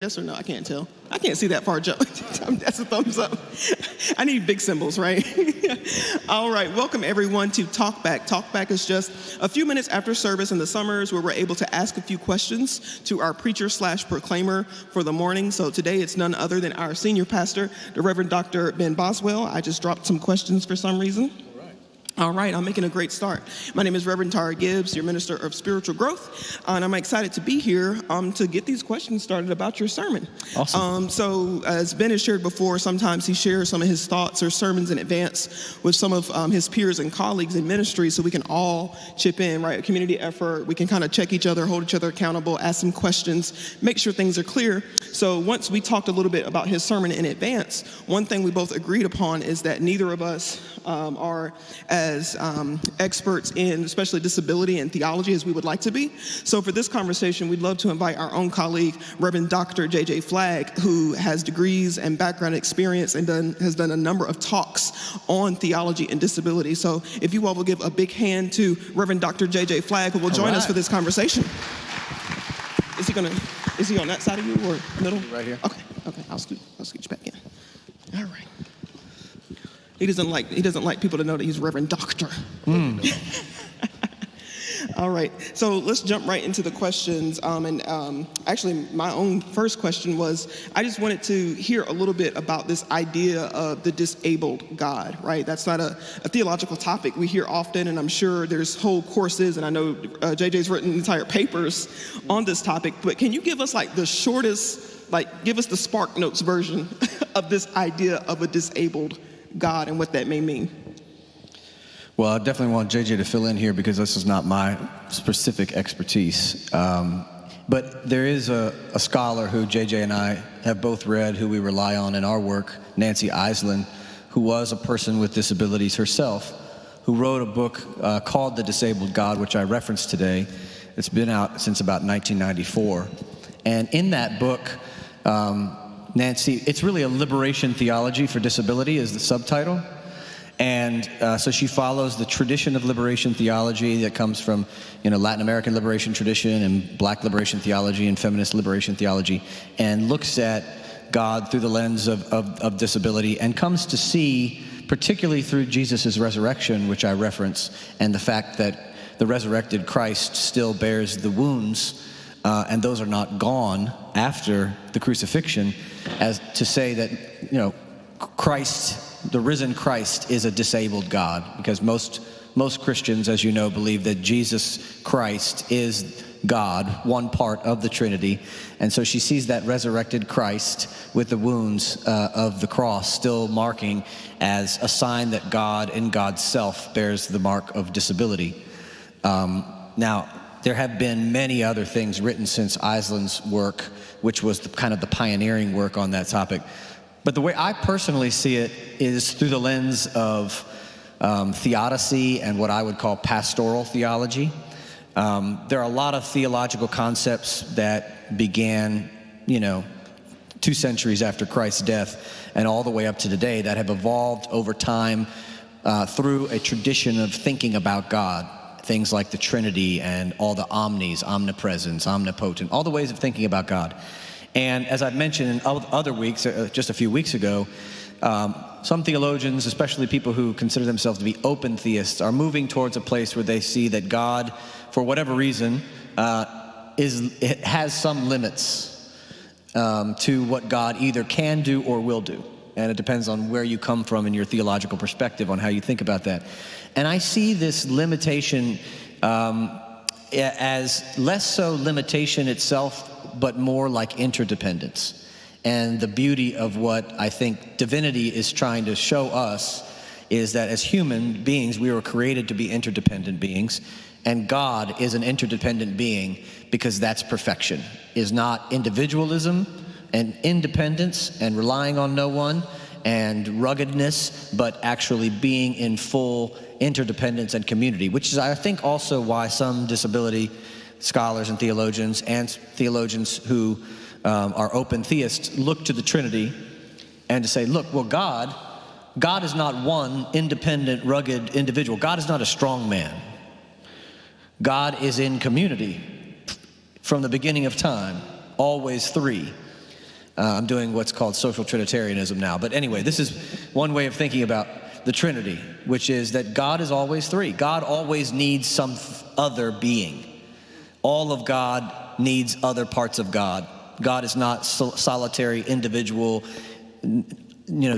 Yes or no? I can't tell. I can't see that far, Joe. That's a thumbs up. I need big symbols, right? All right, welcome everyone to Talk Back. Talk Back is just a few minutes after service in the summers where we're able to ask a few questions to our preacher/proclaimer for the morning. So today it's none other than our senior pastor, the Reverend Dr. Ben Boswell. I just dropped some questions for some reason. All right, I'm making a great start. My name is Reverend Tara Gibbs, your Minister of Spiritual Growth, and I'm excited to be here to get these questions started about your sermon. Awesome. So as Ben has shared before, sometimes he shares some of his thoughts or sermons in advance with some of his peers and colleagues in ministry so we can all chip in, right? A community effort. We can kind of check each other, hold each other accountable, ask some questions, make sure things are clear. So once we talked a little bit about his sermon in advance, one thing we both agreed upon is that neither of us are as experts in especially disability and theology as we would like to be. So for this conversation, we'd love to invite our own colleague, Reverend Dr. J.J. Flagg, who has degrees and background experience and has done a number of talks on theology and disability. So if you all will give a big hand to Reverend Dr. J.J. Flagg, who will join us for this conversation. Is he on that side of you or middle? Right here. Okay, I'll scoot you back in. All right. He doesn't like people to know that he's Reverend Doctor. All right, so let's jump right into the questions. Actually, my own first question was, I just wanted to hear a little bit about this idea of the disabled God, right? That's not a theological topic we hear often, and I'm sure there's whole courses, and I know JJ's written entire papers on this topic, but can you give us like the shortest, give us the Spark Notes version of this idea of a disabled God and what that may mean? Well, I definitely want JJ to fill in here because this is not my specific expertise. But there is a scholar who JJ and I have both read, who we rely on in our work, Nancy Eislin, who was a person with disabilities herself, who wrote a book called The Disabled God, which I referenced today. It's been out since about 1994. And in that book, Nancy, it's really a liberation theology for disability is the subtitle. And so she follows the tradition of liberation theology that comes from, Latin American liberation tradition and Black liberation theology and feminist liberation theology, and looks at God through the lens of disability and comes to see, particularly through Jesus' resurrection, which I reference, and the fact that the resurrected Christ still bears the wounds, and those are not gone after the crucifixion, as to say that, Christ, the risen Christ, is a disabled God, because most Christians, as you know, believe that Jesus Christ is God, one part of the Trinity. And so she sees that resurrected Christ with the wounds of the cross still marking as a sign that God in God's self bears the mark of disability. Now, there have been many other things written since Eislin's work, which was kind of the pioneering work on that topic. But the way I personally see it is through the lens of theodicy and what I would call pastoral theology. There are a lot of theological concepts that began, 2 centuries after Christ's death and all the way up to today that have evolved over time through a tradition of thinking about God. Things like the Trinity and all the omnis, omnipresence, omnipotent, all the ways of thinking about God. And as I've mentioned in other weeks, just a few weeks ago, some theologians, especially people who consider themselves to be open theists, are moving towards a place where they see that God, for whatever reason, has some limits to what God either can do or will do. And it depends on where you come from in your theological perspective on how you think about that. And I see this limitation as less so limitation itself, but more like interdependence. And the beauty of what I think divinity is trying to show us is that as human beings, we were created to be interdependent beings, and God is an interdependent being because that's perfection, is not individualism and independence and relying on no one and ruggedness, but actually being in full interdependence and community, which is, I think, also why some disability scholars and theologians who are open theists look to the Trinity and to say, look, well, God is not one independent, rugged individual. God is not a strong man. God is in community from the beginning of time, always three. I'm doing what's called social Trinitarianism now. But anyway, this is one way of thinking about the Trinity, which is that God is always three. God always needs some other being. All of God needs other parts of God. God is not solitary, individual,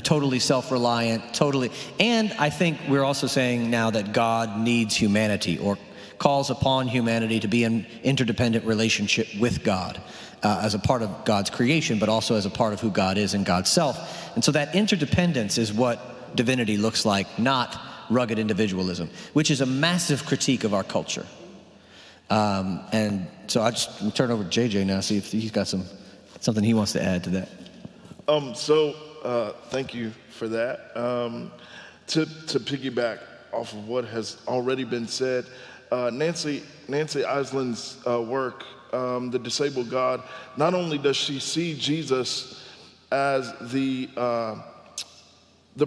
totally self-reliant, totally. And I think we're also saying now that God needs humanity, or calls upon humanity to be in interdependent relationship with God as a part of God's creation, but also as a part of who God is and God's self. And so that interdependence is what divinity looks like, not rugged individualism, which is a massive critique of our culture. And so I just turn over to JJ now, see if he's got something he wants to add to that. Thank you for that. To piggyback off of what has already been said, Nancy Island's work, The Disabled God, not only does she see Jesus as the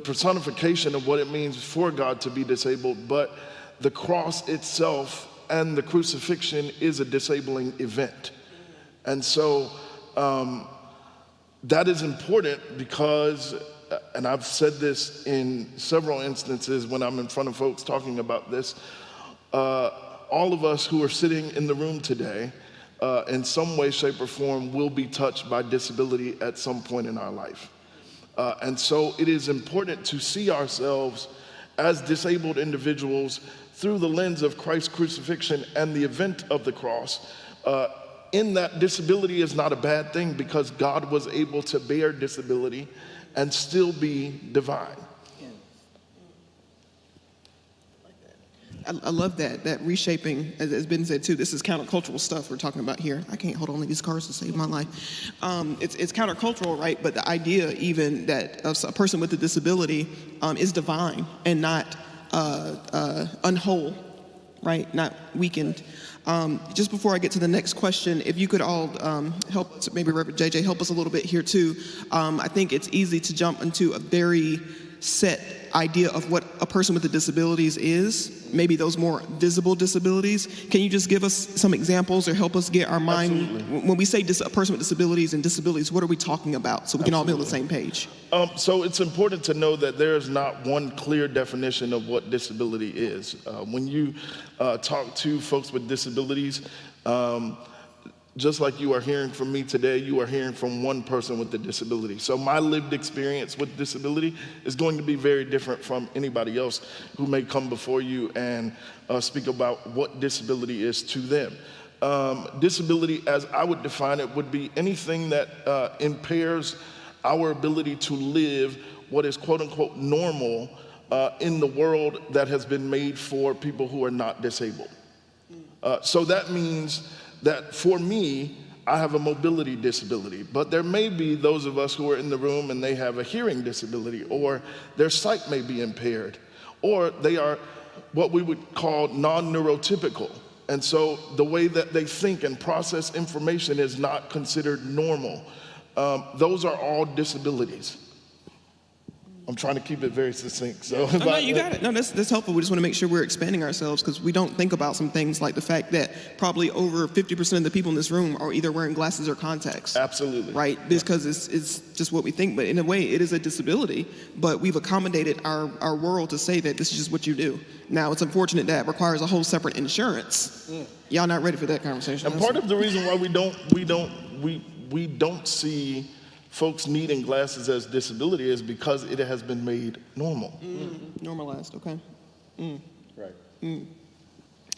personification of what it means for God to be disabled, but the cross itself and the crucifixion is a disabling event. And so that is important because, and I've said this in several instances when I'm in front of folks talking about this, all of us who are sitting in the room today, in some way, shape, or form, will be touched by disability at some point in our life. And so it is important to see ourselves as disabled individuals through the lens of Christ's crucifixion and the event of the cross. In that, disability is not a bad thing because God was able to bear disability and still be divine. I love that reshaping, as has been said too. This is countercultural stuff we're talking about here. I can't hold on to these cars to save my life. It's countercultural, right? But the idea even that a person with a disability is divine and not unwhole, right? Not weakened. Just before I get to the next question, if you could all help us, maybe Reverend JJ, help us a little bit here too. I think it's easy to jump into a very set idea of what a person with a disabilities is, maybe those more visible disabilities. Can you just give us some examples or help us get our mind, Absolutely. When we say a person with disabilities and disabilities, what are we talking about so we can all be on the same page? So it's important to know that there is not one clear definition of what disability is. When you talk to folks with disabilities, just like you are hearing from me today, you are hearing from one person with a disability. So my lived experience with disability is going to be very different from anybody else who may come before you and speak about what disability is to them. Disability, as I would define it, would be anything that impairs our ability to live what is quote unquote normal in the world that has been made for people who are not disabled. So that means that for me, I have a mobility disability, but there may be those of us who are in the room and they have a hearing disability, or their sight may be impaired, or they are what we would call non-neurotypical. And so the way that they think and process information is not considered normal. Those are all disabilities. I'm trying to keep it very succinct. So No, you got it. No, that's helpful. We just want to make sure we're expanding ourselves because we don't think about some things like the fact that probably over 50% of the people in this room are either wearing glasses or contacts. Absolutely. Right? Because it's just what we think. But in a way, it is a disability. But we've accommodated our world to say that this is just what you do. Now, it's unfortunate that requires a whole separate insurance. Y'all not ready for that conversation. And part of the reason why we don't see folks needing glasses as disability is because it has been made normal. Normalized, okay. Right.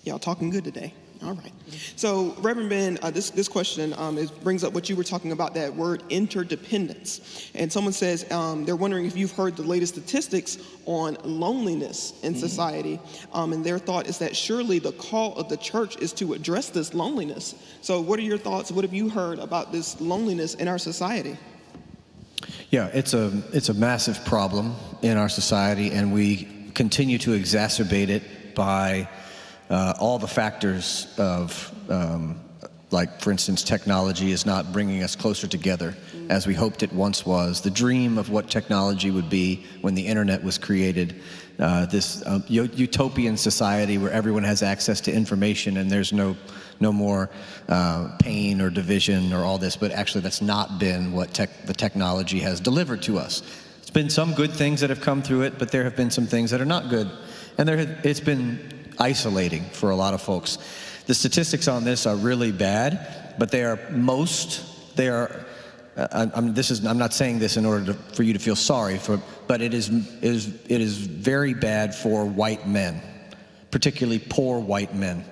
Y'all talking good today. All right. So, Reverend Ben, this question brings up what you were talking about, that word interdependence. And someone says they're wondering if you've heard the latest statistics on loneliness in society. And their thought is that surely the call of the church is to address this loneliness. So what are your thoughts? What have you heard about this loneliness in our society? Yeah, it's a massive problem in our society, and we continue to exacerbate it by all the factors of Like, for instance, technology is not bringing us closer together as we hoped it once was. The dream of what technology would be when the internet was created, this utopian society where everyone has access to information and there's no more pain or division or all this, but actually that's not been what the technology has delivered to us. It's been some good things that have come through it, but there have been some things that are not good. And it's been isolating for a lot of folks. The statistics on this are really bad, but I'm not saying this in order for you to feel sorry but it is very bad for white men, particularly poor white men.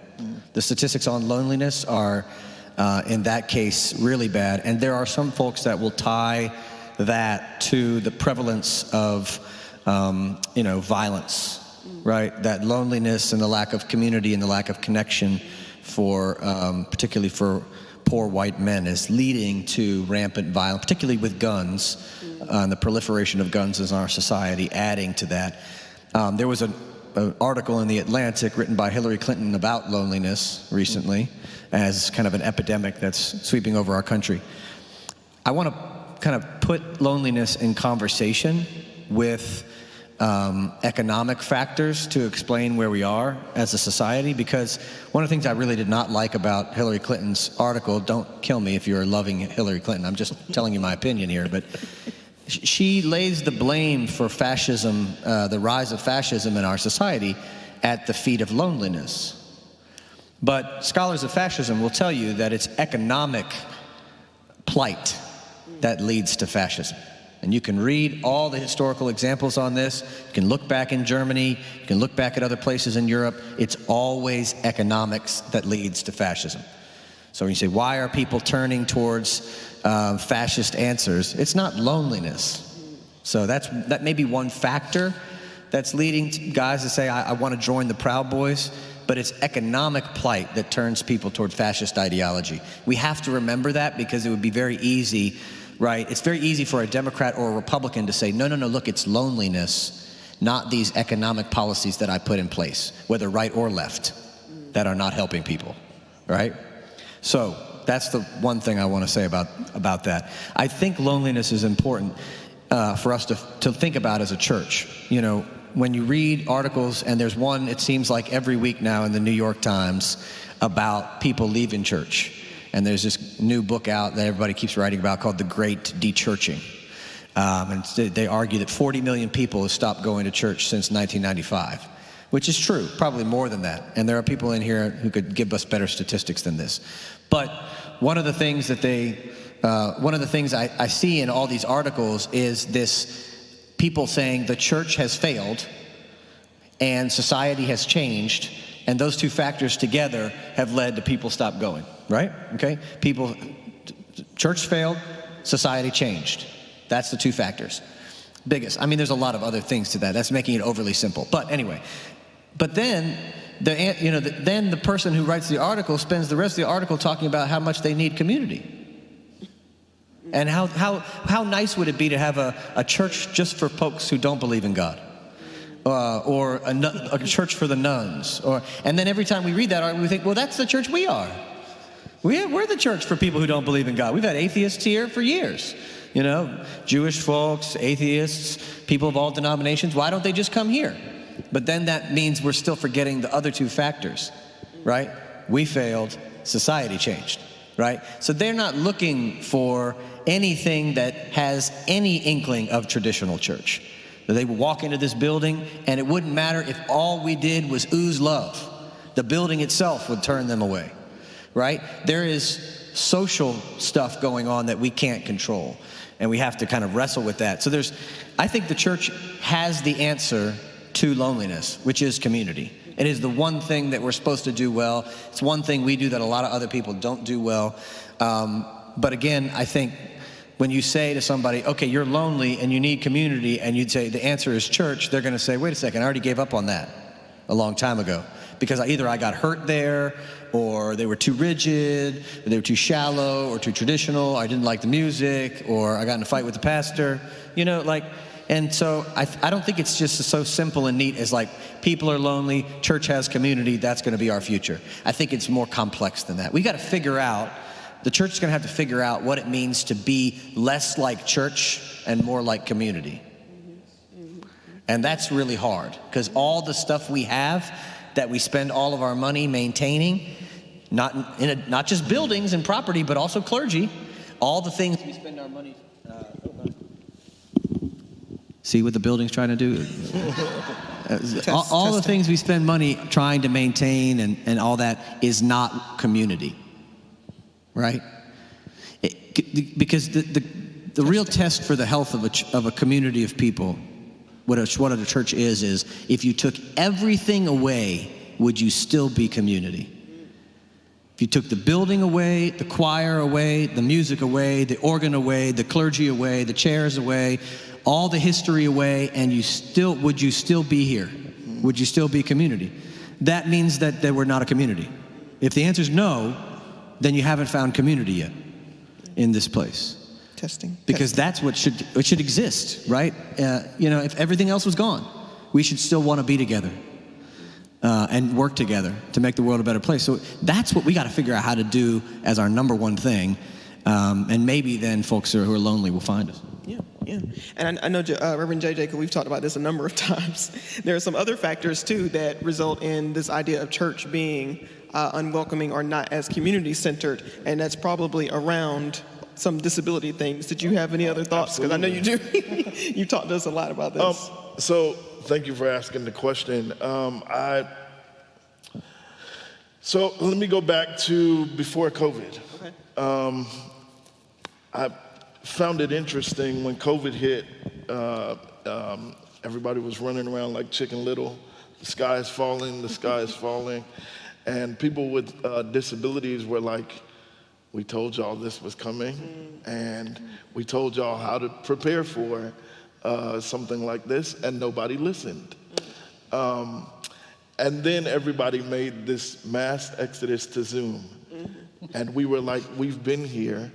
The statistics on loneliness are, in that case, really bad. And there are some folks that will tie that to the prevalence of, violence, right? That loneliness and the lack of community and the lack of connection particularly for poor white men, is leading to rampant violence, particularly with guns, and the proliferation of guns in our society, adding to that. There was an article in The Atlantic written by Hillary Clinton about loneliness recently as kind of an epidemic that's sweeping over our country. I want to kind of put loneliness in conversation with economic factors to explain where we are as a society, because one of the things I really did not like about Hillary Clinton's article, don't kill me if you're loving Hillary Clinton, I'm just telling you my opinion here, but she lays the blame for fascism, the rise of fascism in our society, at the feet of loneliness. But scholars of fascism will tell you that it's economic plight that leads to fascism. And you can read all the historical examples on this. You can look back in Germany. You can look back at other places in Europe. It's always economics that leads to fascism. So when you say, why are people turning towards fascist answers? It's not loneliness. So that may be one factor that's leading guys to say, I want to join the Proud Boys. But it's economic plight that turns people toward fascist ideology. We have to remember that, because it would be very easy, right? It's very easy for a Democrat or a Republican to say, no, look, it's loneliness, not these economic policies that I put in place, whether right or left, that are not helping people, right? So that's the one thing I want to say about that. I think loneliness is important for us to think about as a church. You know, when you read articles, and there's one, it seems like every week now in the New York Times, about people leaving church. And there's this new book out that everybody keeps writing about called The Great Dechurching. And they argue that 40 million people have stopped going to church since 1995, which is true, probably more than that. And there are people in here who could give us better statistics than this. But one of the things I see in all these articles is this people saying the church has failed and society has changed, and those two factors together have led to people stop going, right? Okay? Church failed, society changed. That's the two factors. Biggest. I mean, there's a lot of other things to that. That's making it overly simple. But anyway, then the person who writes the article spends the rest of the article talking about how much they need community. And how nice would it be to have a church just for folks who don't believe in God? Or a church for the nuns. And then every time we read that, we think, well, that's the church we are. We're the church for people who don't believe in God. We've had atheists here for years. You know, Jewish folks, atheists, people of all denominations. Why don't they just come here? But then that means we're still forgetting the other two factors, right? We failed, society changed, right? So they're not looking for anything that has any inkling of traditional church. They would walk into this building, and it wouldn't matter if all we did was ooze love. The building itself would turn them away, right? There is social stuff going on that we can't control, and we have to kind of wrestle with that. So I think the church has the answer to loneliness, which is community. It is the one thing that we're supposed to do well. It's one thing we do that a lot of other people don't do well. But again, I think when you say to somebody, okay, you're lonely and you need community, and you'd say the answer is church, they're going to say, wait a second, I already gave up on that a long time ago, because either I got hurt there, or they were too rigid, or they were too shallow, or too traditional, or I didn't like the music, or I got in a fight with the pastor. You know, like, And so I don't think it's just so simple and neat as like, people are lonely, church has community, that's going to be our future. I think it's more complex than that. We got to figure out, the church is going to have to figure out what it means to be less like church and more like community. And that's really hard, because all the stuff we have that we spend all of our money maintaining, not just buildings and property, but also clergy, all the things we spend our money. See what the building's trying to do? All the things we spend money trying to maintain and all that is not community, right? Because the real test for the health of a community of people, what a church is if you took everything away, would you still be community? If you took the building away, the choir away, the music away, the organ away, the clergy away, the chairs away, all the history away, and would you still be here? Would you still be community? That means that we're not a community. If the answer is no, then you haven't found community yet in this place. Testing. Because that's what should exist, right? If everything else was gone, we should still want to be together and work together to make the world a better place. So that's what we got to figure out how to do as our number one thing. And maybe then folks who are lonely will find us. Yeah. And I know Reverend JJ, because we've talked about this a number of times. There are some other factors too that result in this idea of church being unwelcoming or not as community-centered, and that's probably around some disability things. Did you have any other thoughts? Because I know you do. You talked to us a lot about this. So thank you for asking the question. So let me go back to before COVID. Okay. I found it interesting when COVID hit. Everybody was running around like Chicken Little. The sky is falling, the sky is falling. And people with disabilities were like, we told y'all this was coming, and we told y'all how to prepare for something like this, and nobody listened. And then everybody made this mass exodus to Zoom. And we were like, we've been here.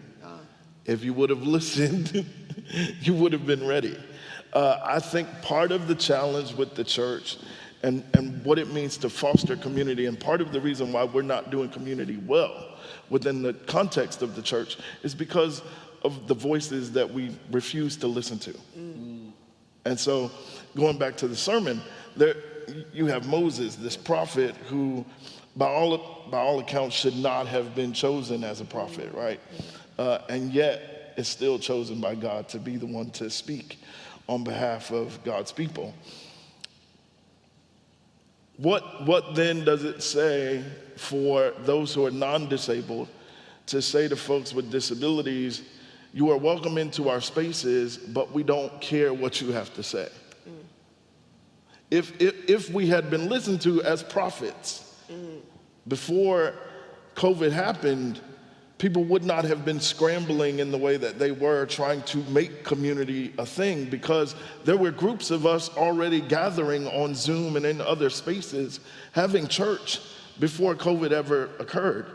If you would have listened, you would have been ready. I think part of the challenge with the church and what it means to foster community, and part of the reason why we're not doing community well within the context of the church, is because of the voices that we refuse to listen to. And so going back to the sermon, there you have Moses, this prophet who by all accounts should not have been chosen as a prophet, right? And yet is still chosen by God to be the one to speak on behalf of God's people. What then does it say for those who are non-disabled to say to folks with disabilities, you are welcome into our spaces, but we don't care what you have to say? If we had been listened to as prophets before COVID happened, people would not have been scrambling in the way that they were trying to make community a thing, because there were groups of us already gathering on Zoom and in other spaces having church before COVID ever occurred.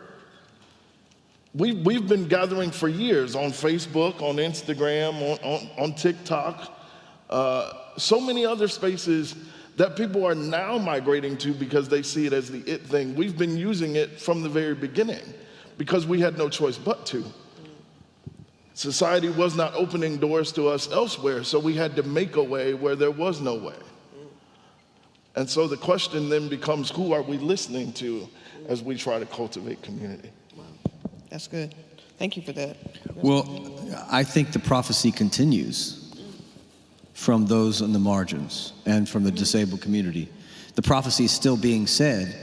We've been gathering for years on Facebook, on Instagram, on TikTok, so many other spaces that people are now migrating to because they see it as the it thing. We've been using it from the very beginning because we had no choice but to. Society was not opening doors to us elsewhere, so we had to make a way where there was no way. And so the question then becomes, who are we listening to as we try to cultivate community? Wow. That's good. Thank you for that. Well, I think the prophecy continues from those on the margins and from the disabled community. The prophecy is still being said,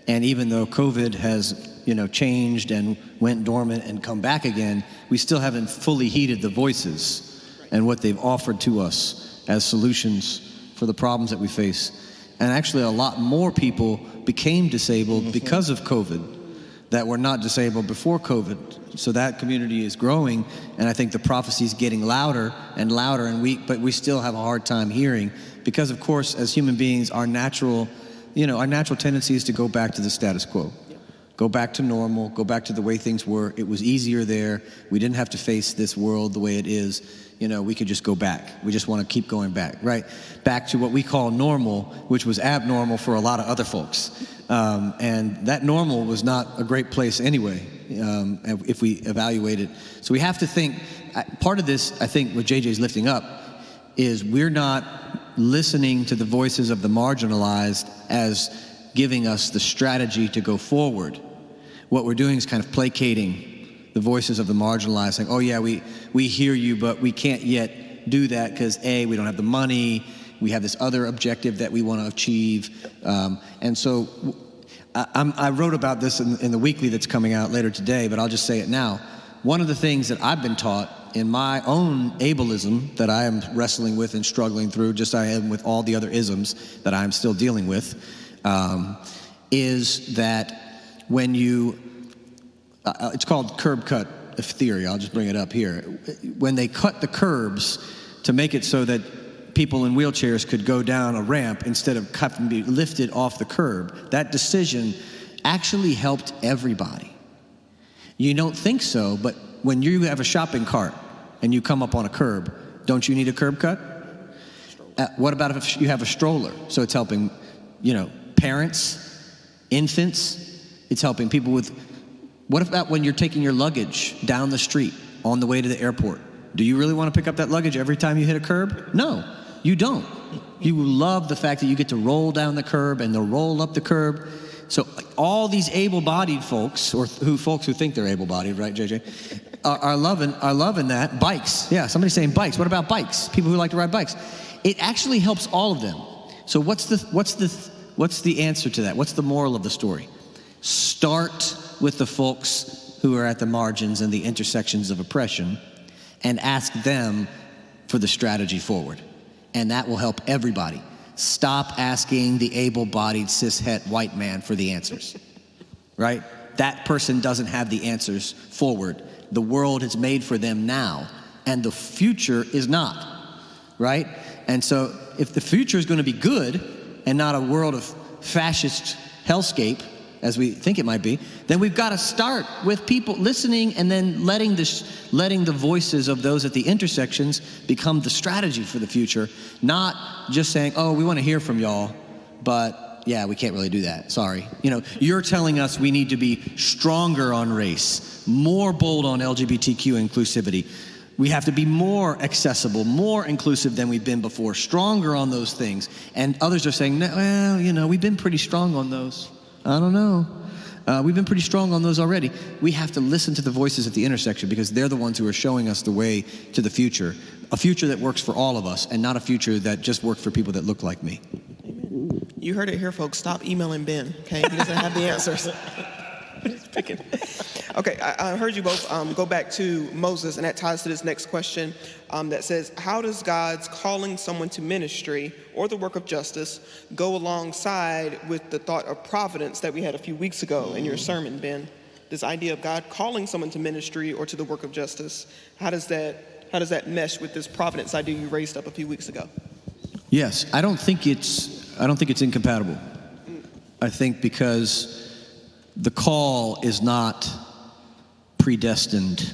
and even though COVID has changed and went dormant and come back again, we still haven't fully heeded the voices and what they've offered to us as solutions for the problems that we face. And actually a lot more people became disabled because of COVID that were not disabled before COVID. So that community is growing, and I think the prophecy is getting louder and louder, but we still have a hard time hearing because, of course, as human beings, our natural tendency is to go back to the status quo. Go back to normal. Go back to the way things were. It was easier there. We didn't have to face this world the way it is. We could just go back. We just want to keep going back, right? Back to what we call normal, which was abnormal for a lot of other folks. And that normal was not a great place anyway, if we evaluate it. So we have to think, part of this, I think, what JJ's lifting up, is we're not listening to the voices of the marginalized as giving us the strategy to go forward. What we're doing is kind of placating the voices of the marginalized, saying, oh yeah, we hear you, but we can't yet do that because A, we don't have the money, we have this other objective that we want to achieve. And so I wrote about this in the weekly that's coming out later today, but I'll just say it now. One of the things that I've been taught in my own ableism that I am wrestling with and struggling through, just as I am with all the other isms that I'm still dealing with, is that when you, it's called curb cut theory, I'll just bring it up here. When they cut the curbs to make it so that people in wheelchairs could go down a ramp instead of be lifted off the curb, that decision actually helped everybody. You don't think so, but when you have a shopping cart and you come up on a curb, don't you need a curb cut? What about if you have a stroller? So it's helping, parents, infants, it's helping people with, what about when you're taking your luggage down the street on the way to the airport? Do you really want to pick up that luggage every time you hit a curb? No, you don't. You love the fact that you get to roll down the curb and to roll up the curb. So all these able-bodied folks, or folks who think they're able-bodied, right, JJ, are loving that. Bikes, yeah, somebody's saying bikes. What about bikes? People who like to ride bikes. It actually helps all of them. So what's the answer to that? What's the moral of the story? Start with the folks who are at the margins and the intersections of oppression and ask them for the strategy forward. And that will help everybody. Stop asking the able-bodied, cis-het white man for the answers, right? That person doesn't have the answers forward. The world is made for them now, and the future is not, right? And so if the future is going to be good and not a world of fascist hellscape, as we think it might be, then we've got to start with people listening and then letting the voices of those at the intersections become the strategy for the future, not just saying, oh, we want to hear from y'all, but yeah, we can't really do that, sorry. You're telling us we need to be stronger on race, more bold on LGBTQ inclusivity. We have to be more accessible, more inclusive than we've been before, stronger on those things. And others are saying, well, we've been pretty strong on those. I don't know. We've been pretty strong on those already. We have to listen to the voices at the intersection because they're the ones who are showing us the way to the future, a future that works for all of us and not a future that just works for people that look like me. Amen. You heard it here, folks. Stop emailing Ben, okay? He doesn't have the answers. Just picking. Okay, I heard you both go back to Moses, and that ties to this next question that says, how does God's calling someone to ministry or the work of justice go alongside with the thought of providence that we had a few weeks ago in your sermon, Ben? This idea of God calling someone to ministry or to the work of justice, how does that mesh with this providence idea you raised up a few weeks ago? Yes, I don't think it's incompatible. I think because the call is not predestined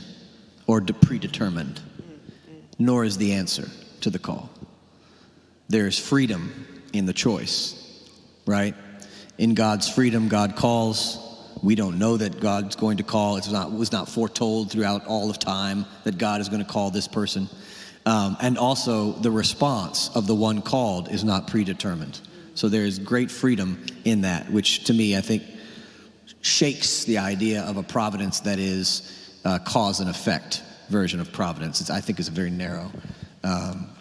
or predetermined, nor is the answer to the call. There's freedom in the choice, right? In God's freedom, God calls. We don't know that God's going to call. It was not foretold throughout all of time that God is going to call this person. And also, the response of the one called is not predetermined. So there is great freedom in that, which to me, I think, shakes the idea of a providence that is cause and effect version of providence. I think is a very narrow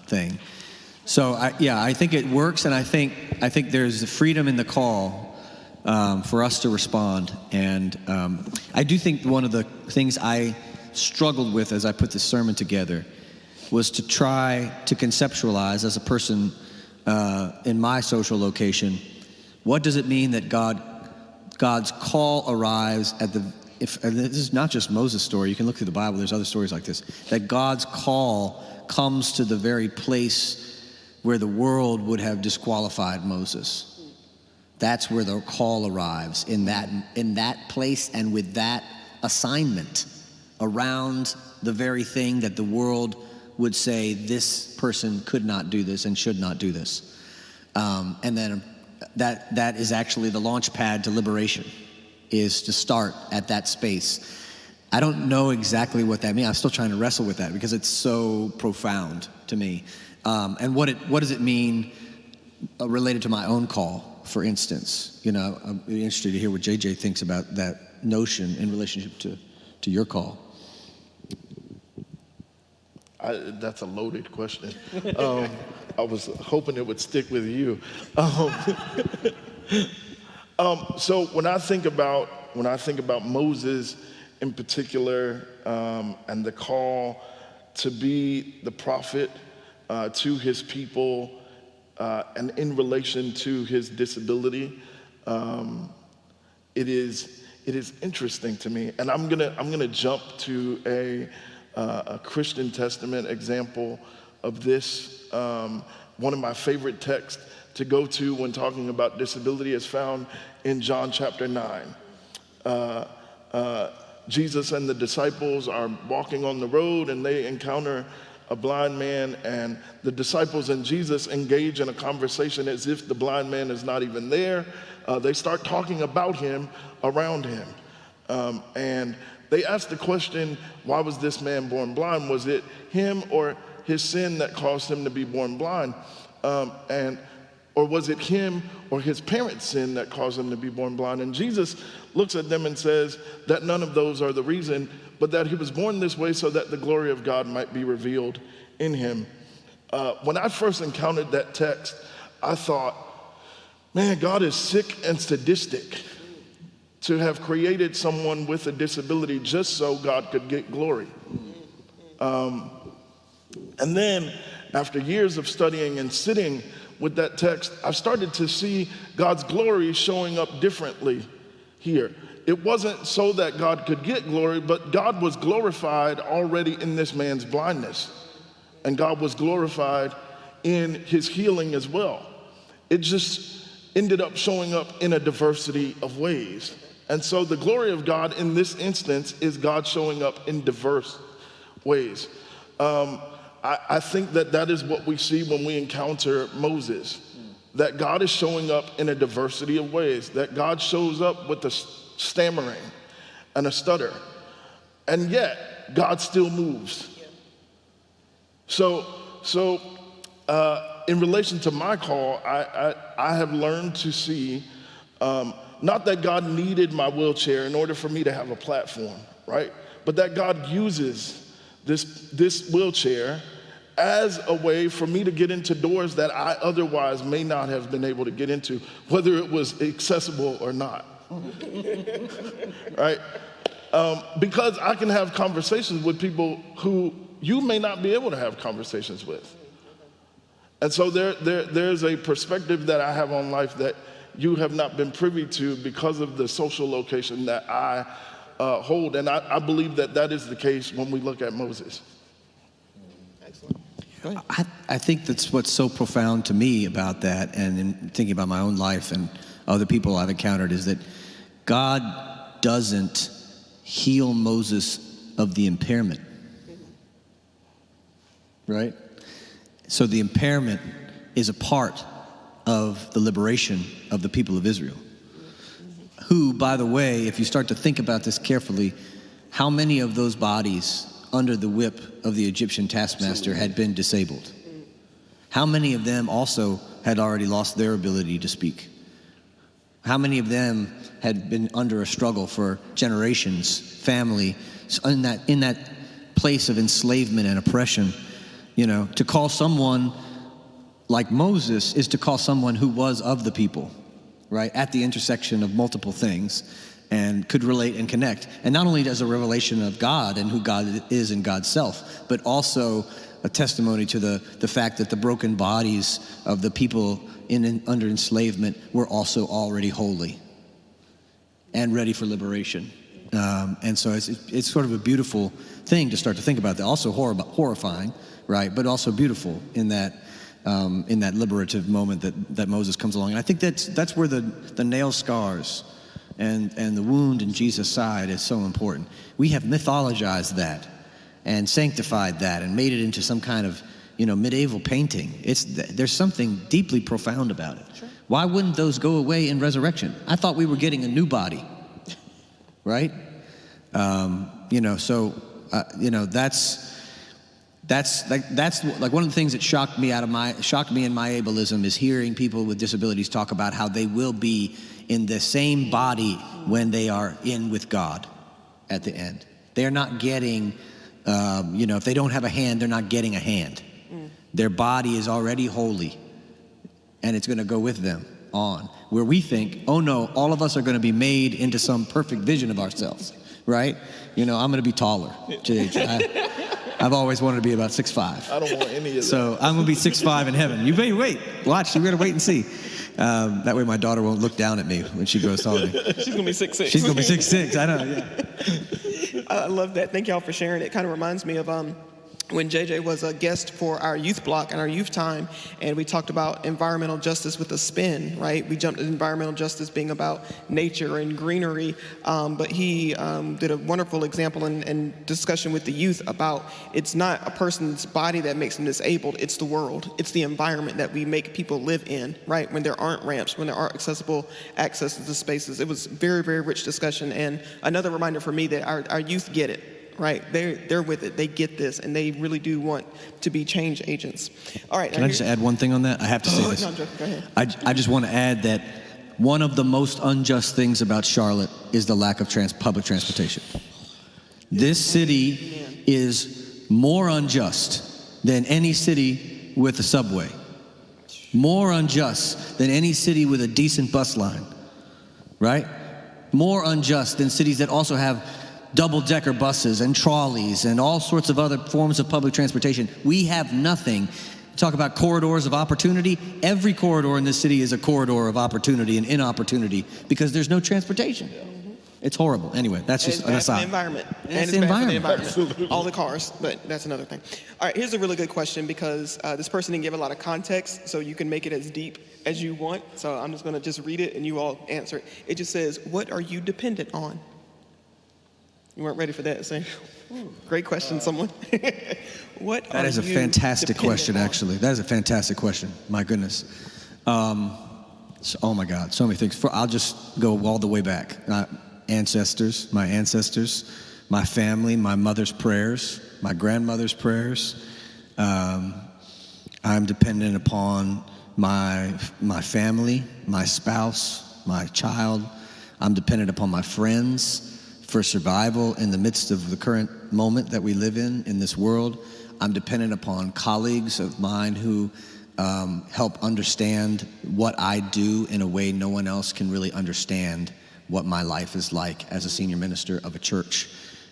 thing. So I think it works, and I think there's the freedom in the call for us to respond. And I do think one of the things I struggled with as I put this sermon together was to try to conceptualize as a person in my social location, what does it mean that God's call arrives at and this is not just Moses' story, you can look through the Bible, there's other stories like this, that God's call comes to the very place where the world would have disqualified Moses, That's where the call arrives, in that place and with that assignment around the very thing that the world would say this person could not do this and should not do this. And then that is actually the launch pad to liberation, is to start at that space. I don't know exactly what that means. I'm still trying to wrestle with that because it's so profound to me. And what does it mean related to my own call, for instance? You know, I'm interested to hear what JJ thinks about that notion in relationship to your call. That's a loaded question. I was hoping it would stick with you. So when I think about Moses in particular, and the call to be the prophet to his people, and in relation to his disability, it is interesting to me. And I'm gonna jump to a Christian Testament example of this. One of my favorite texts to go to when talking about disability is found in John chapter 9. Jesus and the disciples are walking on the road and they encounter a blind man, and the disciples and Jesus engage in a conversation as if the blind man is not even there. They start talking about him around him. And they ask the question, why was this man born blind? Was it him or his sin that caused him to be born blind? Or was it him or his parents' sin that caused him to be born blind? And Jesus looks at them and says that none of those are the reason, but that he was born this way so that the glory of God might be revealed in him. When I first encountered that text, I thought, man, God is sick and sadistic to have created someone with a disability just so God could get glory. And then after years of studying and sitting with that text, I started to see God's glory showing up differently here. It wasn't so that God could get glory, but God was glorified already in this man's blindness. And God was glorified in his healing as well. It just ended up showing up in a diversity of ways. And so the glory of God in this instance is God showing up in diverse ways. I think that is what we see when we encounter Moses, that God is showing up in a diversity of ways, that God shows up with a stammering and a stutter, and yet God still moves. So in relation to my call, I have learned to see, not that God needed my wheelchair in order for me to have a platform, right? But that God uses this wheelchair as a way for me to get into doors that I otherwise may not have been able to get into, whether it was accessible or not, right? Because I can have conversations with people who you may not be able to have conversations with. And so there's a perspective that I have on life that you have not been privy to because of the social location that I hold. And I believe that is the case when we look at Moses. Excellent. Go ahead. I think that's what's so profound to me about that, and in thinking about my own life and other people I've encountered, is that God doesn't heal Moses of the impairment, right? So the impairment is a part of the liberation of the people of Israel, who, by the way, if you start to think about this carefully, how many of those bodies under the whip of the Egyptian taskmaster had been disabled? How many of them also had already lost their ability to speak? How many of them had been under a struggle for generations, family, in that place of enslavement and oppression? You know, to call someone like Moses is to call someone who was of the people, right, at the intersection of multiple things, and could relate and connect. And not only as a revelation of God and who God is and God's self, but also a testimony to the fact that the broken bodies of the people under enslavement were also already holy and ready for liberation. And so it's sort of a beautiful thing to start to think about that. Also horrifying, right, but also beautiful in that in that liberative moment that Moses comes along. And I think that's where the nail scars and the wound in Jesus' side is so important. We have mythologized that and sanctified that and made it into some kind of, medieval painting. There's something deeply profound about it. Sure. Why wouldn't those go away in resurrection? I thought we were getting a new body, right? That's like one of the things that shocked me in my ableism is hearing people with disabilities talk about how they will be in the same body when they are in with God at the end. They're not getting, if they don't have a hand, they're not getting a hand. Their body is already holy, and it's going to go with them on. Where we think, oh no, all of us are going to be made into some perfect vision of ourselves, right? I'm going to be taller. I've always wanted to be about 6'5". I don't want any of that. So I'm going to be 6'5" in heaven. You may wait. Watch. You're going to wait and see. That way my daughter won't look down at me when she goes taller. She's going to be 6'6". She's going to be 6'6". I know, yeah. I love that. Thank y'all for sharing. It kind of reminds me of when JJ was a guest for our youth block and our youth time, and we talked about environmental justice with a spin, right? We jumped at environmental justice being about nature and greenery, but he did a wonderful example and discussion with the youth about it's not a person's body that makes them disabled, it's the world. It's the environment that we make people live in, right? When there aren't ramps, when there aren't accessible accesses to spaces. It was very, very rich discussion, and another reminder for me that our youth get it. Right, they're with it. They get this, and they really do want to be change agents. All right. Can I just add one thing on that? I have to say this. No, I'm joking. Go ahead. I just want to add that one of the most unjust things about Charlotte is the lack of public transportation. This city is more unjust than any city with a subway. More unjust than any city with a decent bus line. Right? More unjust than cities that also have double-decker buses and trolleys and all sorts of other forms of public transportation. We have nothing. Talk about corridors of opportunity. Every corridor in this city is a corridor of opportunity and inopportunity because there's no transportation. It's horrible. Anyway, that's just an aside. The environment. And it's the bad environment. for the environment. Absolutely. All the cars, but that's another thing. All right, here's a really good question because this person didn't give a lot of context, so you can make it as deep as you want. So I'm just going to just read it and you all answer it. It just says, what are you dependent on? You weren't ready for that, so great question, someone. What That is a fantastic question, actually. That is a fantastic question. My goodness. Oh my God, so many things. I'll just go all the way back. My ancestors, my family, my mother's prayers, my grandmother's prayers. I'm dependent upon my family, my spouse, my child. I'm dependent upon my friends for survival in the midst of the current moment that we live in this world. I'm dependent upon colleagues of mine who help understand what I do in a way no one else can really understand what my life is like as a senior minister of a church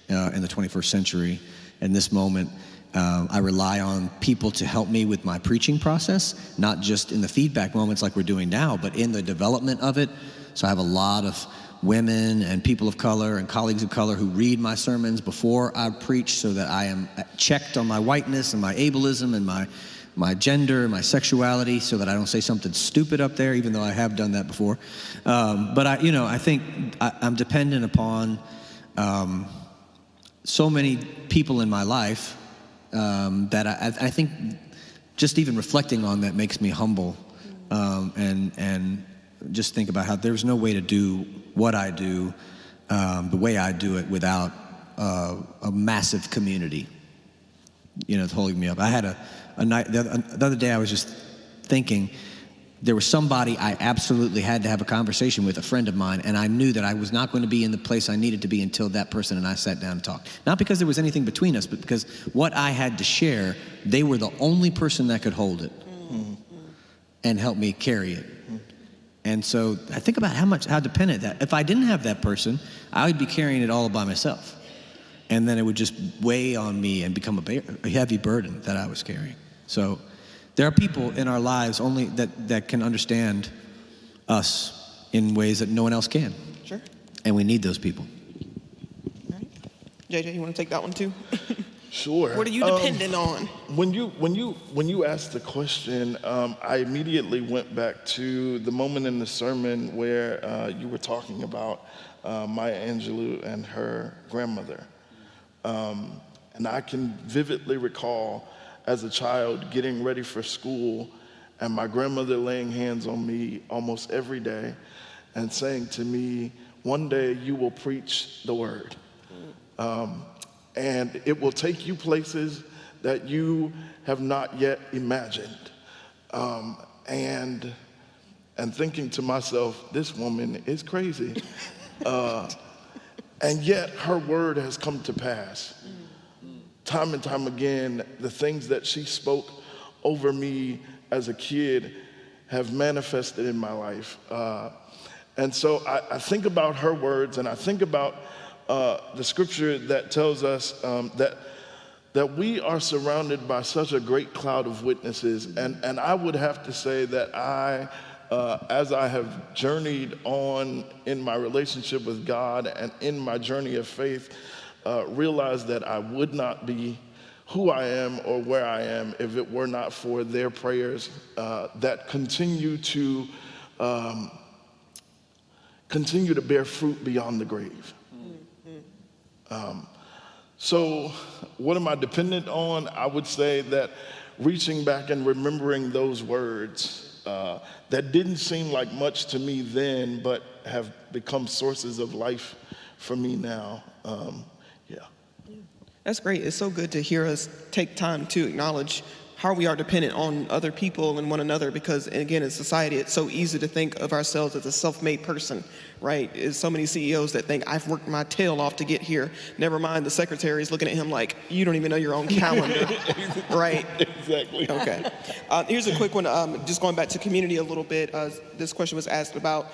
in the 21st century. In this moment, I rely on people to help me with my preaching process, not just in the feedback moments like we're doing now, but in the development of it. So I have a lot of women and people of color and colleagues of color who read my sermons before I preach so that I am checked on my whiteness and my ableism and my gender and my sexuality so that I don't say something stupid up there, even though I have done that before. But I think I'm dependent upon so many people in my life that I think just even reflecting on that makes me humble and just think about how there's no way to do what I do the way I do it without a massive community, holding me up. I had a night, the other day I was just thinking, there was somebody I absolutely had to have a conversation with, a friend of mine, and I knew that I was not going to be in the place I needed to be until that person and I sat down and talked. Not because there was anything between us, but because what I had to share, they were the only person that could hold it and help me carry it. And so I think about how dependent that. If I didn't have that person, I would be carrying it all by myself. And then it would just weigh on me and become a heavy burden that I was carrying. So there are people in our lives only that can understand us in ways that no one else can. Sure. And we need those people. All right. JJ, you want to take that one too? Sure. What are you dependent on? When you asked the question, I immediately went back to the moment in the sermon where you were talking about Maya Angelou and her grandmother. And I can vividly recall as a child getting ready for school and my grandmother laying hands on me almost every day and saying to me, one day you will preach the word. And it will take you places that you have not yet imagined. And thinking to myself, this woman is crazy. And yet her word has come to pass. Time and time again, the things that she spoke over me as a kid have manifested in my life. And so I think about her words, and I think about the scripture that tells us that we are surrounded by such a great cloud of witnesses. And I would have to say that as I have journeyed on in my relationship with God and in my journey of faith, realized that I would not be who I am or where I am if it were not for their prayers that continue to bear fruit beyond the grave. So what am I dependent on? I would say that reaching back and remembering those words that didn't seem like much to me then, but have become sources of life for me now. That's great. It's so good to hear us take time to acknowledge how we are dependent on other people and one another, because again, in society, it's so easy to think of ourselves as a self-made person, right? There's so many CEOs that think, I've worked my tail off to get here. Never mind, the secretary is looking at him like, you don't even know your own calendar, right? Exactly. Okay. Here's a quick one, just going back to community a little bit. This question was asked about,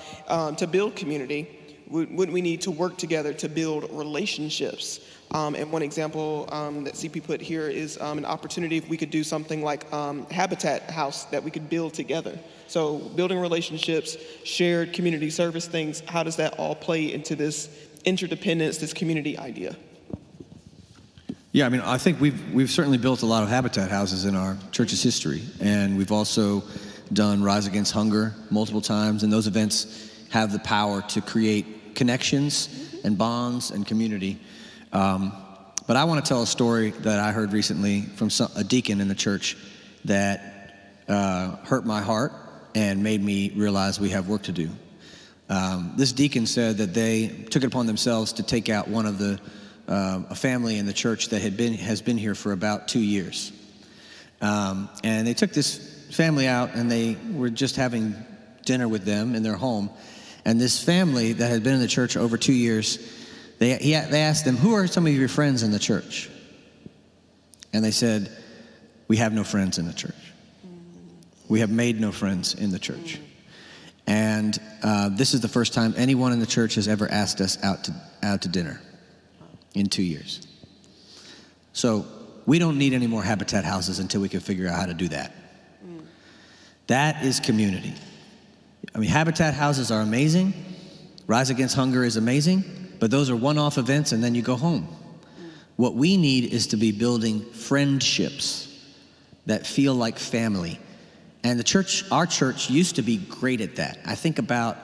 to build community, wouldn't we need to work together to build relationships? And one example that CP put here is an opportunity if we could do something like Habitat House that we could build together. So building relationships, shared community service things, how does that all play into this interdependence, this community idea? Yeah, I mean, I think we've certainly built a lot of Habitat houses in our church's history, and we've also done Rise Against Hunger multiple times, and those events have the power to create connections and bonds and community. But I want to tell a story that I heard recently from a deacon in the church that hurt my heart and made me realize we have work to do. This deacon said that they took it upon themselves to take out one of a family in the church that has been here for about 2 years. And they took this family out, and they were just having dinner with them in their home. And this family that had been in the church over 2 years, they asked them, who are some of your friends in the church? And they said, we have no friends in the church. We have made no friends in the church. And this is the first time anyone in the church has ever asked us out to dinner in 2 years. So we don't need any more Habitat houses until we can figure out how to do that. That is community. I mean, Habitat houses are amazing. Rise Against Hunger is amazing. But those are one-off events, and then you go home. What we need is to be building friendships that feel like family. And our church used to be great at that. I think about,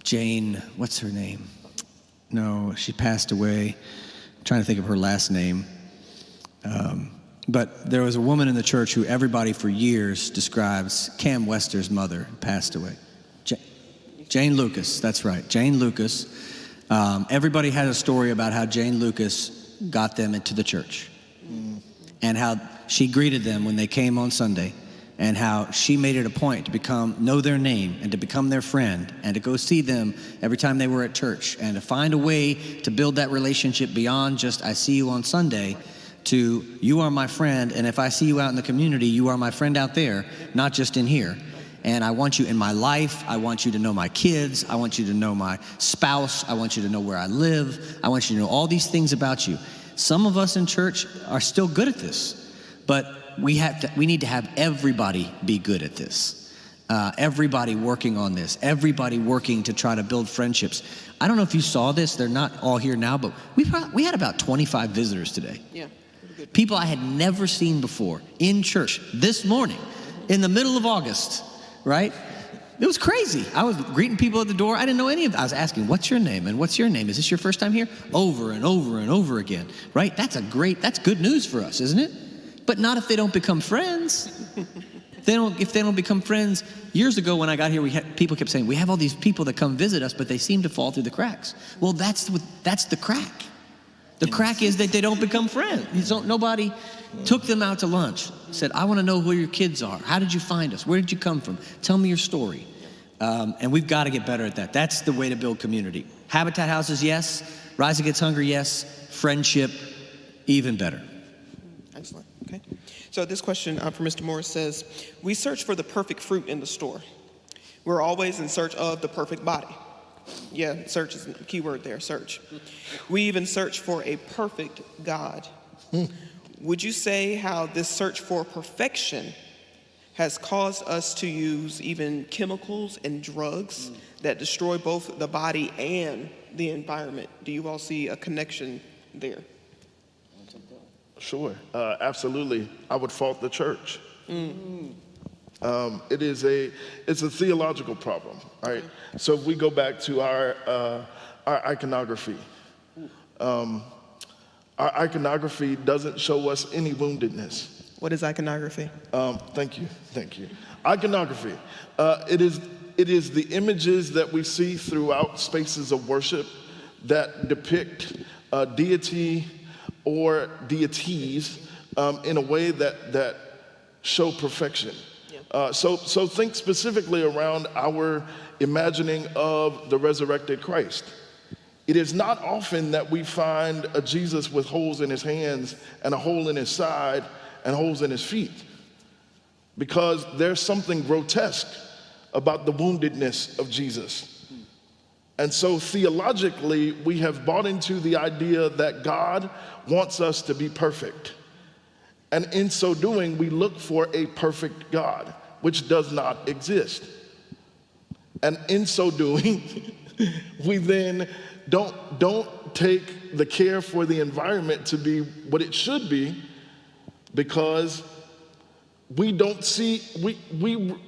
Jane, what's her name? No, she passed away. I'm trying to think of her last name. But there was a woman in the church who everybody for years describes, Cam Wester's mother, passed away. Jane Lucas, that's right, Jane Lucas. Everybody had a story about how Jane Lucas got them into the church and how she greeted them when they came on Sunday, and how she made it a point to know their name and to become their friend and to go see them every time they were at church and to find a way to build that relationship beyond just I see you on Sunday to you are my friend, and if I see you out in the community, you are my friend out there, not just in here. And I want you in my life. I want you to know my kids. I want you to know my spouse. I want you to know where I live. I want you to know all these things about you. Some of us in church are still good at this, but we need to have everybody be good at this. Everybody working on this, everybody working to try to build friendships. I don't know if you saw this, they're not all here now, but we had about 25 visitors today. Yeah. People I had never seen before in church this morning, in the middle of August, right? It was crazy. I was greeting people at the door. I didn't know any of them. I was asking, what's your name? And what's your name? Is this your first time here? Over and over and over again, right? That's good news for us, isn't it? But not if they don't become friends. If they don't become friends. Years ago when I got here, people kept saying, we have all these people that come visit us, but they seem to fall through the cracks. Well, that's the crack. The crack is that they don't become friends. Nobody took them out to lunch, said, I want to know where your kids are. How did you find us? Where did you come from? Tell me your story. And we've got to get better at that. That's the way to build community. Habitat houses, yes. Rise Against Hunger, yes. Friendship, even better. Excellent. Okay. So this question from Mr. Morris says, we search for the perfect fruit in the store. We're always in search of the perfect body. Yeah, search is the key word there, search. We even search for a perfect God. Would you say how this search for perfection has caused us to use even chemicals and drugs that destroy both the body and the environment? Do you all see a connection there? Sure, absolutely. I would fault the church. It's a theological problem, right? So if we go back to our iconography, our iconography doesn't show us any woundedness. What is iconography? Thank you. Iconography, it is the images that we see throughout spaces of worship that depict deity or deities in a way that show perfection. So think specifically around our imagining of the resurrected Christ. It is not often that we find a Jesus with holes in his hands and a hole in his side and holes in his feet, because there's something grotesque about the woundedness of Jesus. And so theologically, we have bought into the idea that God wants us to be perfect. And in so doing, we look for a perfect God, which does not exist. And in so doing, we then don't take the care for the environment to be what it should be, because we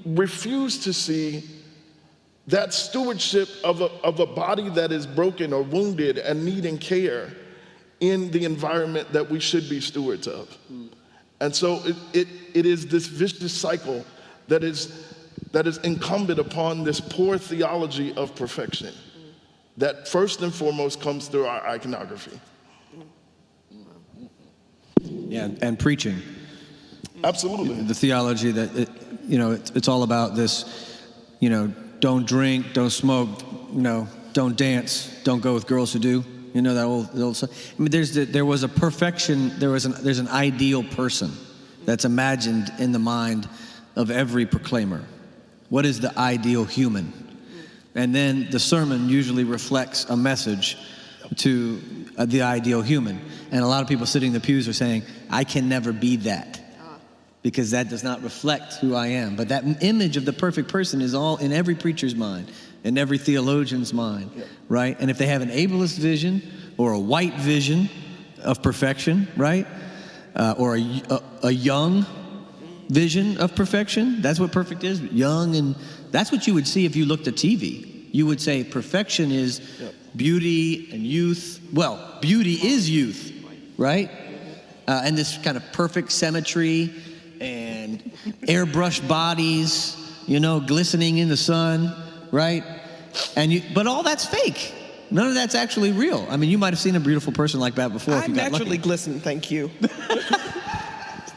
refuse to see that stewardship of a body that is broken or wounded and needing care in the environment that we should be stewards of. And so it is this vicious cycle that is incumbent upon this poor theology of perfection that first and foremost comes through our iconography. Yeah, and preaching. Absolutely. The theology that, it's all about this, don't drink, don't smoke, don't dance, don't go with girls who do. You know that old song? I mean, there was a perfection, there's an ideal person that's imagined in the mind of every proclaimer. What is the ideal human? And then the sermon usually reflects a message to the ideal human. And a lot of people sitting in the pews are saying, I can never be that, because that does not reflect who I am. But that image of the perfect person is all in every preacher's mind, in every theologian's mind, right? And if they have an ableist vision or a white vision of perfection, right? Or a young vision of perfection, that's what perfect is, young, and that's what you would see if you looked at TV. You would say perfection is beauty and youth. Well, beauty is youth, right? And this kind of perfect symmetry and airbrushed bodies, glistening in the sun, right? But all that's fake. None of that's actually real. I mean, you might have seen a beautiful person like that before. I naturally glisten, thank you.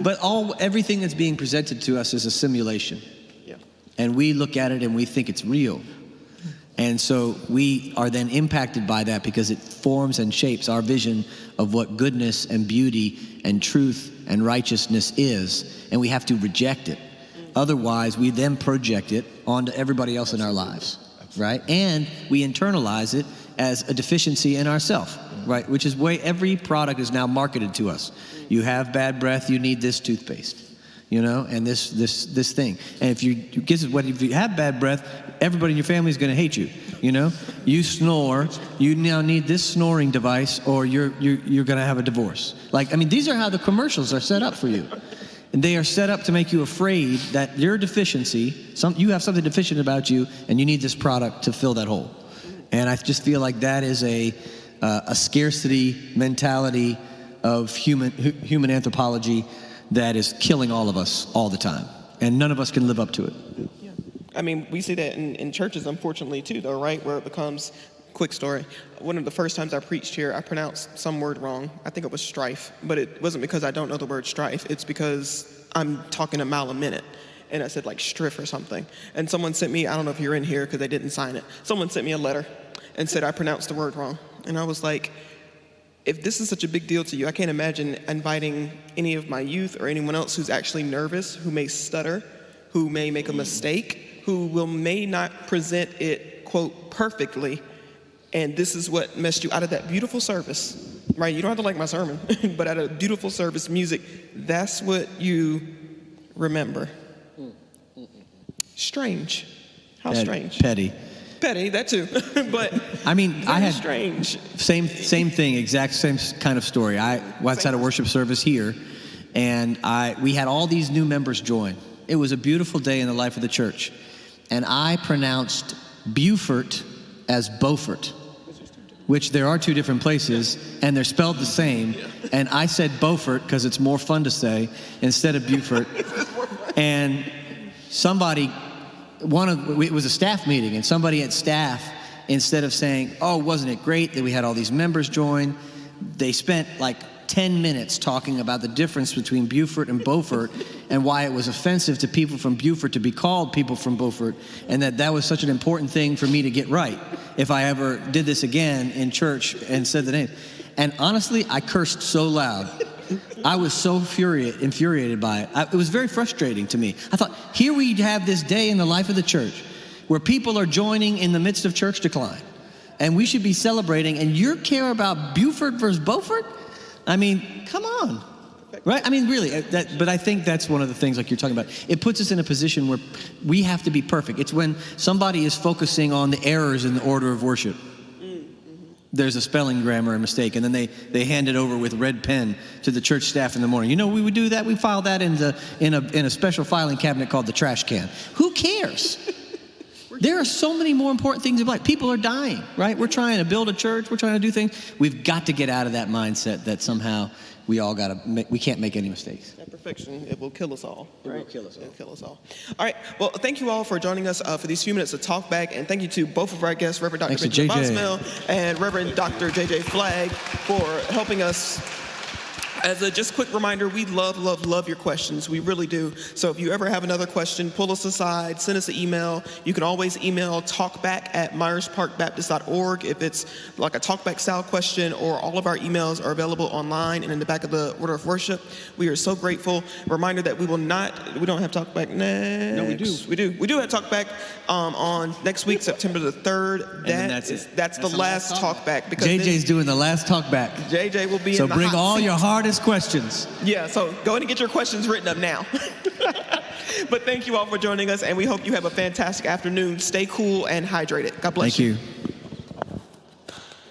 But everything that's being presented to us is a simulation. Yeah. And we look at it and we think it's real. And so we are then impacted by that because it forms and shapes our vision of what goodness and beauty and truth and righteousness is. And we have to reject it. Otherwise, we then project it onto everybody else in our lives, right? And we internalize it as a deficiency in ourselves, right? Which is every product is now marketed to us. You have bad breath, you need this toothpaste. you know, and this thing. And if you have bad breath, everybody in your family is going to hate you, you know. You snore, you now need this snoring device, or you're going to have a divorce. Like, I mean, these are how the commercials are set up for you. And they are set up to make you afraid that your deficiency, you have something deficient about you, and you need this product to fill that hole. And I just feel like that is a scarcity mentality of human anthropology that is killing all of us all the time. And none of us can live up to it. Yeah. I mean, we see that in churches, unfortunately, too, though, right? Where it becomes, quick story, one of the first times I preached here, I pronounced some word wrong. I think it was strife, but it wasn't because I don't know the word strife. It's because I'm talking a mile a minute. And I said like striff or something. And someone sent me, I don't know if you're in here because they didn't sign it. Someone sent me a letter and said I pronounced the word wrong. And I was like, if this is such a big deal to you, I can't imagine inviting any of my youth or anyone else who's actually nervous, who may stutter, who may make a mistake, who may not present it, quote, perfectly. And this is what messed you out of that beautiful service, right? You don't have to like my sermon, but at a beautiful service, music, that's what you remember. Strange. How strange. Petty, that too. But I mean, I had strange. Same thing, exact same kind of story. I was at a worship service here, and we had all these new members join. It was a beautiful day in the life of the church, and I pronounced Beaufort as Beaufort, which there are two different places, and they're spelled the same. And I said Beaufort because it's more fun to say instead of Beaufort. And it was a staff meeting, and somebody at staff, instead of saying, oh, wasn't it great that we had all these members join, they spent like 10 minutes talking about the difference between Beaufort and Beaufort and why it was offensive to people from Beaufort to be called people from Beaufort, and that was such an important thing for me to get right if I ever did this again in church and said the name. And honestly, I cursed so loud. I was so infuriated by it. It was very frustrating to me. I thought, here we have this day in the life of the church where people are joining in the midst of church decline, and we should be celebrating, and you care about Beaufort versus Beaufort? I mean, come on, right? I mean, really, but I think that's one of the things like you're talking about. It puts us in a position where we have to be perfect. It's when somebody is focusing on the errors in the order of worship. There's a spelling grammar mistake, and then they hand it over with red pen to the church staff in the morning. You know, we would do that. We file that in a special filing cabinet called the trash can. Who cares? There are so many more important things in life. People are dying, right? We're trying to build a church. We're trying to do things. We've got to get out of that mindset that somehow we can't make any mistakes. That perfection, it will kill us all. Right? It will kill us all. It'll kill us all. All right. Well, thank you all for joining us for these few minutes of Talk Back, and thank you to both of our guests, Reverend Dr. Benjamin Boswell and Reverend Dr. JJ Flagg, for helping us. As a just quick reminder, we love your questions. We really do. So if you ever have another question, pull us aside, send us an email. You can always email talkback@myersparkbaptist.org if it's like a talkback style question, or all of our emails are available online and in the back of the order of worship. We are so grateful. Reminder that we don't have talkback next. No, we do. We do have talkback on next week, September the 3rd. That's the last talkback. Because JJ's doing the last talkback. JJ will be in the hot seat. So bring all your hardest questions. Yeah, so go ahead and get your questions written up now. But thank you all for joining us, and we hope you have a fantastic afternoon. Stay cool and hydrated. God bless you. Thank you.